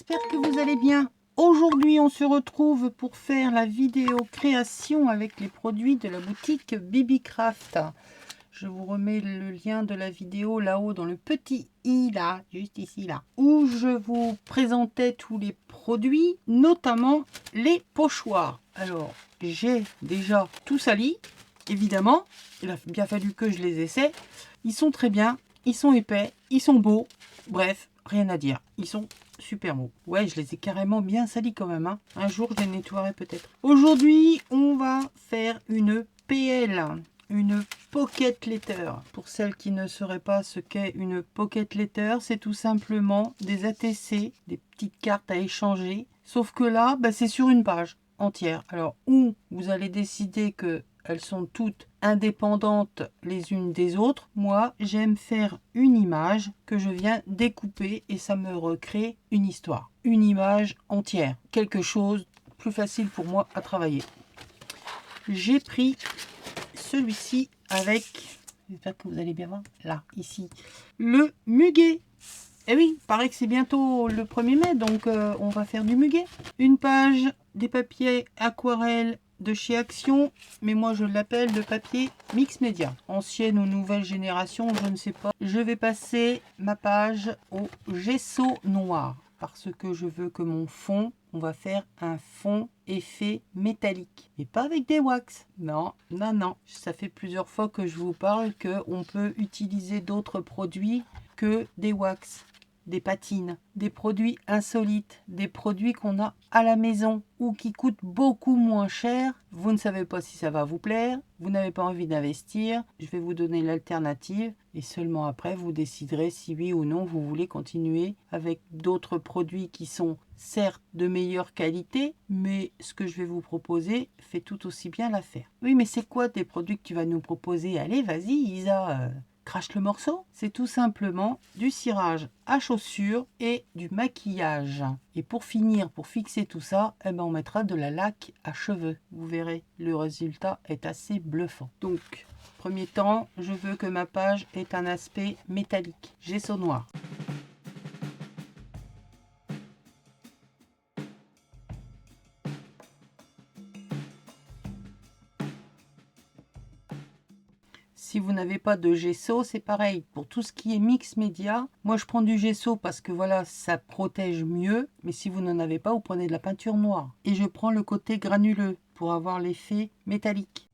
j'espère que vous allez bien. Aujourd'hui, on se retrouve pour faire la vidéo création avec les produits de la boutique Bibicraft. Je vous remets le lien de la vidéo là-haut dans le petit i là, juste ici là, où je vous présentais tous les produits, notamment les pochoirs. Alors, j'ai déjà tout sali, évidemment. Il a bien fallu que je les essaie. Ils sont très bien, ils sont épais, ils sont beaux. Bref, rien à dire. Ils sont super beaux. Ouais, je les ai carrément bien salis quand même. Hein. Un jour, je les nettoierai peut-être. Aujourd'hui, on va faire une PL. Une pocket letter. Pour celles qui ne sauraient pas ce qu'est une pocket letter, c'est tout simplement des ATC, des petites cartes à échanger. Sauf que là, c'est sur une page entière. Alors, où vous allez décider que elles sont toutes indépendantes les unes des autres. Moi, j'aime faire une image que je viens découper et ça me recrée une histoire. Une image entière. Quelque chose de plus facile pour moi à travailler. J'ai pris celui-ci avec, j'espère que vous allez bien voir, là, ici, le muguet. Eh oui, il paraît que c'est bientôt le 1er mai, donc on va faire du muguet. Une page, des papiers aquarelles de chez Action, mais moi je l'appelle le papier mix média. Ancienne ou nouvelle génération, je ne sais pas. Je vais passer ma page au gesso noir, parce que je veux que mon fond, on va faire un fond effet métallique. Mais pas avec des wax. Non, non, non. Ça fait plusieurs fois que je vous parle qu'on peut utiliser d'autres produits que des wax, des patines, des produits insolites, des produits qu'on a à la maison ou qui coûtent beaucoup moins cher. Vous ne savez pas si ça va vous plaire, vous n'avez pas envie d'investir, je vais vous donner l'alternative et seulement après vous déciderez si oui ou non vous voulez continuer avec d'autres produits qui sont certes de meilleure qualité, mais ce que je vais vous proposer fait tout aussi bien l'affaire. Oui, mais c'est quoi des produits que tu vas nous proposer? Allez, vas-y Isa, crache le morceau. C'est tout simplement du cirage à chaussures et du maquillage. Et pour finir, pour fixer tout ça, on mettra de la laque à cheveux. Vous verrez, le résultat est assez bluffant. Donc, premier temps, je veux que ma page ait un aspect métallique, gesso noir. Si vous n'avez pas de gesso, c'est pareil. Pour tout ce qui est mix média, moi je prends du gesso parce que voilà, ça protège mieux. Mais si vous n'en avez pas, vous prenez de la peinture noire. Et je prends le côté granuleux pour avoir l'effet métallique.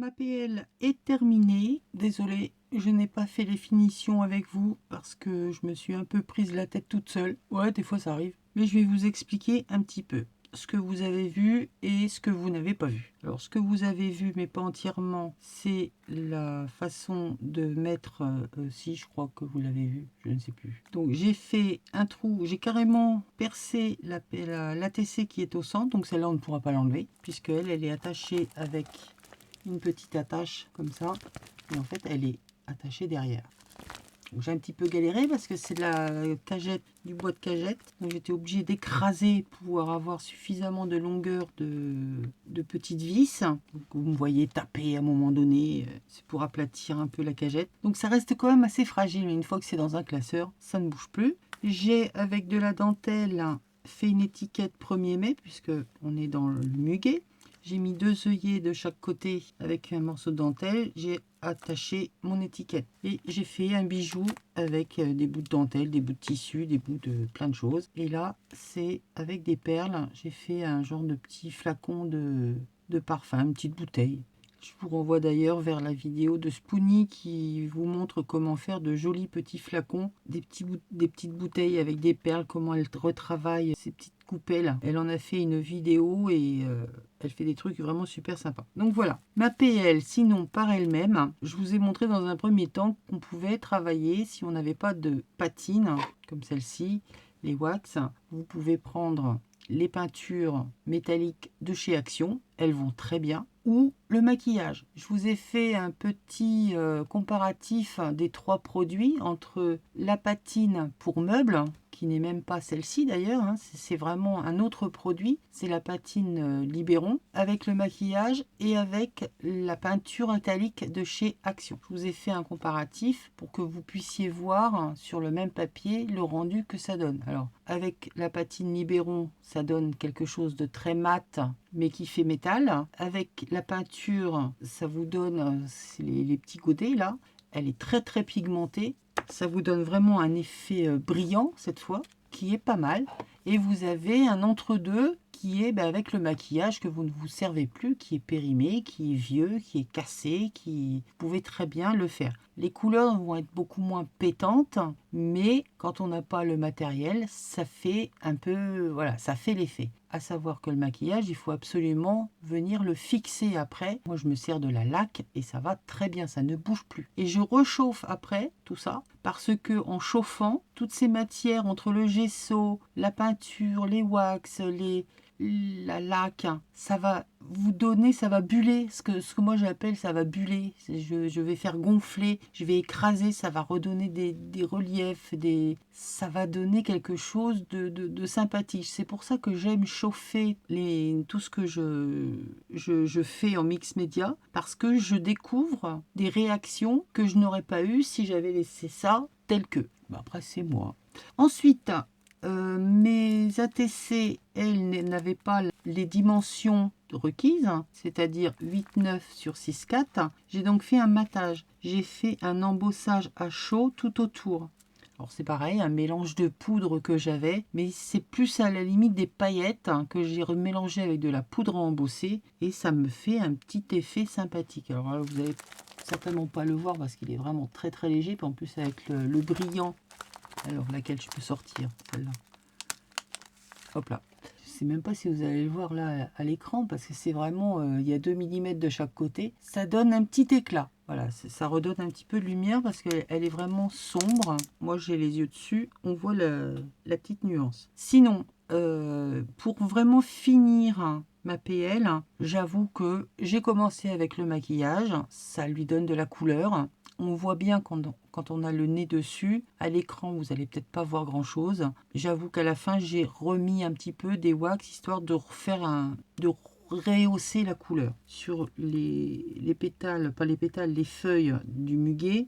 ma PL est terminée. Désolée, je n'ai pas fait les finitions avec vous parce que je me suis un peu prise la tête toute seule. Ouais, des fois ça arrive. Mais je vais vous expliquer un petit peu ce que vous avez vu et ce que vous n'avez pas vu. Alors ce que vous avez vu, mais pas entièrement, c'est la façon de mettre, si je crois que vous l'avez vu, je ne sais plus. Donc j'ai fait un trou, j'ai carrément percé l'ATC qui est au centre, donc celle-là on ne pourra pas l'enlever, puisqu'elle elle est attachée avec une petite attache comme ça, et en fait elle est attachée derrière. J'ai un petit peu galéré parce que c'est de la cagette, du bois de cagette. Donc j'étais obligée d'écraser pour pouvoir avoir suffisamment de longueur de petites vis. Donc vous me voyez taper à un moment donné, c'est pour aplatir un peu la cagette. Donc ça reste quand même assez fragile, mais une fois que c'est dans un classeur, ça ne bouge plus. J'ai avec de la dentelle fait une étiquette 1er mai puisque on est dans le muguet. J'ai mis 2 œillets de chaque côté avec un morceau de dentelle. J'ai attaché mon étiquette. Et j'ai fait un bijou avec des bouts de dentelle, des bouts de tissu, des bouts de plein de choses. Et là, c'est avec des perles. J'ai fait un genre de petit flacon de parfum, une petite bouteille. Je vous renvoie d'ailleurs vers la vidéo de Spoonie qui vous montre comment faire de jolis petits flacons, des petites bouteilles avec des perles, comment elle retravaille ces petites coupelles. Elle en a fait une vidéo et elle fait des trucs vraiment super sympas. Donc voilà, ma PL, sinon par elle-même, je vous ai montré dans un premier temps qu'on pouvait travailler si on n'avait pas de patine, comme celle-ci, les wax. Vous pouvez prendre les peintures métalliques de chez Action, elles vont très bien, ou le maquillage. Je vous ai fait un petit comparatif des 3 produits entre la patine pour meubles, qui n'est même pas celle-ci d'ailleurs, hein, c'est vraiment un autre produit, c'est la patine Libéron, avec le maquillage et avec la peinture italique de chez Action. Je vous ai fait un comparatif pour que vous puissiez voir sur le même papier le rendu que ça donne. Alors avec la patine Libéron, ça donne quelque chose de très mat mais qui fait métal. Avec la peinture, ça vous donne les petits godets là, elle est très très pigmentée. Ça vous donne vraiment un effet brillant cette fois, qui est pas mal. Et vous avez un entre-deux qui est avec le maquillage que vous ne vous servez plus, qui est périmé, qui est vieux, qui est cassé, qui vous pouvez très bien le faire. Les couleurs vont être beaucoup moins pétantes, mais quand on n'a pas le matériel, ça fait un peu, voilà, ça fait l'effet. À savoir que le maquillage, il faut absolument venir le fixer après. Moi, je me sers de la laque et ça va très bien, ça ne bouge plus. Et je rechauffe après tout ça parce que en chauffant, toutes ces matières entre le gesso, la peinture, les wax, la laque, ça va vous donner, ça va buller, ce que moi j'appelle ça va buller. Je vais faire gonfler, je vais écraser, ça va redonner des reliefs, ça va donner quelque chose de sympathique. C'est pour ça que j'aime chauffer tout ce que je fais en mix média, parce que je découvre des réactions que je n'aurais pas eues si j'avais laissé ça tel que. Après c'est moi. Ensuite, mes ATC, elles n'avaient pas les dimensions requises, c'est-à-dire 8,9 sur 6,4. J'ai donc fait un matage. J'ai fait un embossage à chaud tout autour. Alors c'est pareil, un mélange de poudre que j'avais, mais c'est plus à la limite des paillettes que j'ai remélangé avec de la poudre à embosser et ça me fait un petit effet sympathique. Alors là, vous n'allez certainement pas le voir parce qu'il est vraiment très très léger, puis en plus avec le brillant. Alors, laquelle je peux sortir? Celle-là. Hop là. Je ne sais même pas si vous allez le voir là à l'écran parce que c'est vraiment, il y a 2 mm de chaque côté. Ça donne un petit éclat. Voilà, ça redonne un petit peu de lumière parce qu'elle est vraiment sombre. Moi, j'ai les yeux dessus. On voit la petite nuance. Sinon, pour vraiment finir ma PL, j'avoue que j'ai commencé avec le maquillage. Ça lui donne de la couleur. On voit bien quand on a le nez dessus. À l'écran, vous allez peut-être pas voir grand chose. J'avoue qu'à la fin, j'ai remis un petit peu des wax histoire de rehausser la couleur. Sur les pétales, pas les pétales, les feuilles du muguet.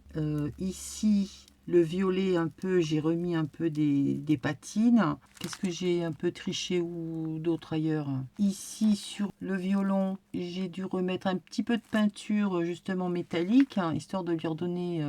Ici, le violet un peu, j'ai remis un peu des patines. Qu'est-ce que j'ai un peu triché ou d'autre ailleurs? Ici, sur le violon, j'ai dû remettre un petit peu de peinture justement métallique, histoire de lui redonner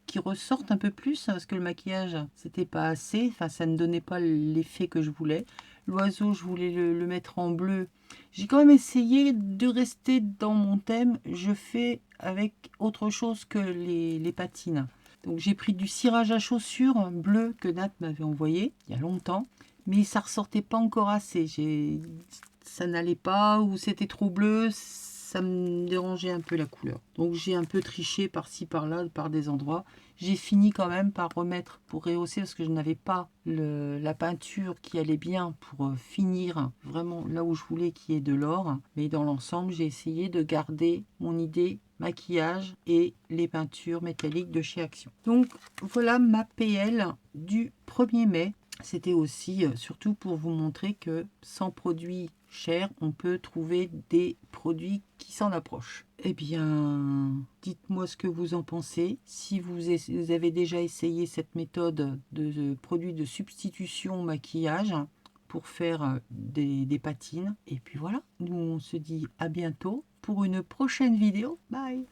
qui ressorte un peu plus, parce que le maquillage, c'était pas assez. Enfin, ça ne donnait pas l'effet que je voulais. L'oiseau, je voulais le mettre en bleu. J'ai quand même essayé de rester dans mon thème. Je fais avec autre chose que les patines. Donc j'ai pris du cirage à chaussures bleu que Nat m'avait envoyé il y a longtemps. Mais ça ressortait pas encore assez. Ça n'allait pas ou c'était trop bleu. Ça me dérangeait un peu la couleur. Donc j'ai un peu triché par-ci par-là, par des endroits. J'ai fini quand même par remettre pour rehausser parce que je n'avais pas la peinture qui allait bien pour finir vraiment là où je voulais qu'il y ait de l'or. Mais dans l'ensemble, j'ai essayé de garder mon idée maquillage et les peintures métalliques de chez Action. Donc voilà ma PL du 1er mai. C'était aussi surtout pour vous montrer que sans produits chers, on peut trouver des produits qui s'en approchent. Eh bien, dites-moi ce que vous en pensez. Si vous avez déjà essayé cette méthode de produits de substitution maquillage pour faire des patines. Et puis voilà, nous on se dit à bientôt pour une prochaine vidéo. Bye!